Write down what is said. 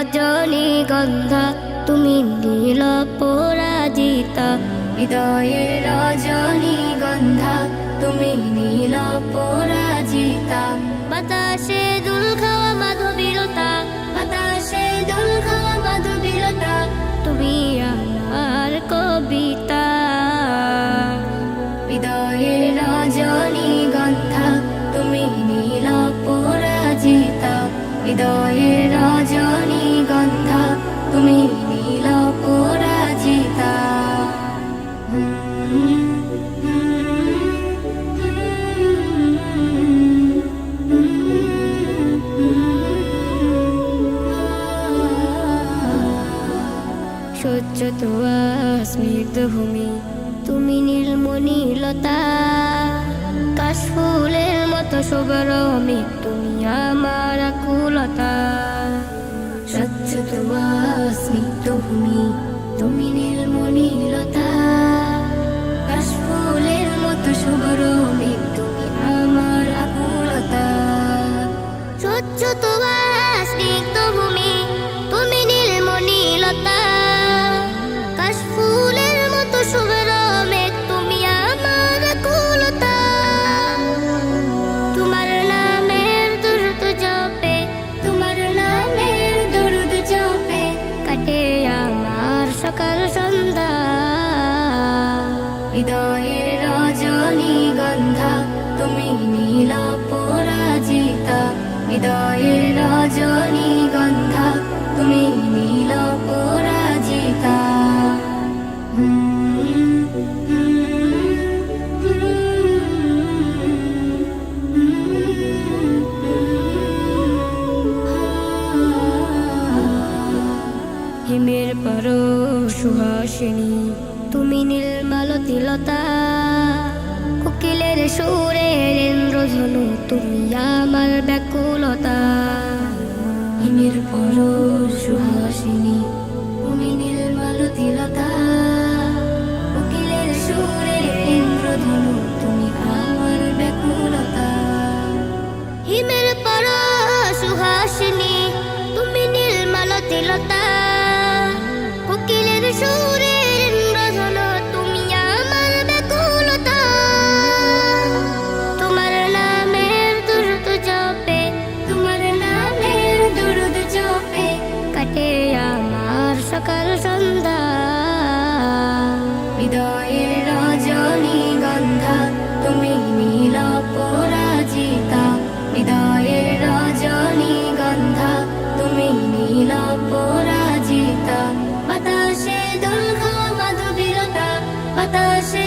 রজনীগন্ধা তুমি নীল পরাজিতা, হৃদয়ের রজনীগন্ধা তুমি নীল পরাজিতা। বাতাসে দুল খাওয়া মাধবীলতা, বাতাসে দুল খাওয়া মাধবীলতা, তুমি আমার কবিতা। হৃদয়ের রজনীগন্ধা তুমি নীল পরাজিতা, হৃদয়ের রজনীগন্ধা তুমি নীল পরাজিতা। স্বচ্ছ তোয়া স্নিগ্ধ ভূমি তুমি নীলমণিলতা, কাশফুলের মতো শুভরমে তুমি আমার আকুলতা। স্বচ্ছ তোয়া স্নিগ্ধ ভূমি তুমি নীলমণিলতা, কাশফুলের মতো শুভরমে তুমি আমার আকুলতা। স্বচ্ছ তোয়া স্নিগ্ধ ভূমি তুমি নীলমণিলতা, কাশফুলের মতো শুভরমে তুমি আমার আকুলতা। তোমার নামের দুরুদ জপে, তোমার নামের দুরুদ জপে কাটে আমার সকাল সন্ধ্যা। হৃদয়ের রজনীগন্ধা তুমি নীল পরাজিতা, হৃদয়ের রজনীগন্ধা তুমি নীল পরাজিতা। হিমের পরশ সুহাসিনী তুমি নীলমালতিলতা, কোকিলের সুরের ইন্দ্রধনু তুমি আমার ব্যাকুলতা। হিমের পরশ সুহাসিনী তুমি নীলমালতিলতা, কোকিলের সুরের ইন্দ্রধনু তুমি আমার ব্যাকুলতা। হিমের পরশ সুহাসিনী তুমি নীলমালতিলতা, কোকিলের সুরের ইন্দ্রধনু তুমি আমার ব্যাকুলতা। তোমার নামের দুরুদ জপে, তোমার নামের দুরুদ জপে কাটে আমার সকাল সন্ধ্যা। হৃদয়ের রজনীগন্ধা তুমি নীল পরাজিতা, হৃদয়ের রজনীগন্ধা তুমি নীল পরাজিতা। বাতাসে দুল খাওয়া মাধবীলতা, বাতাসে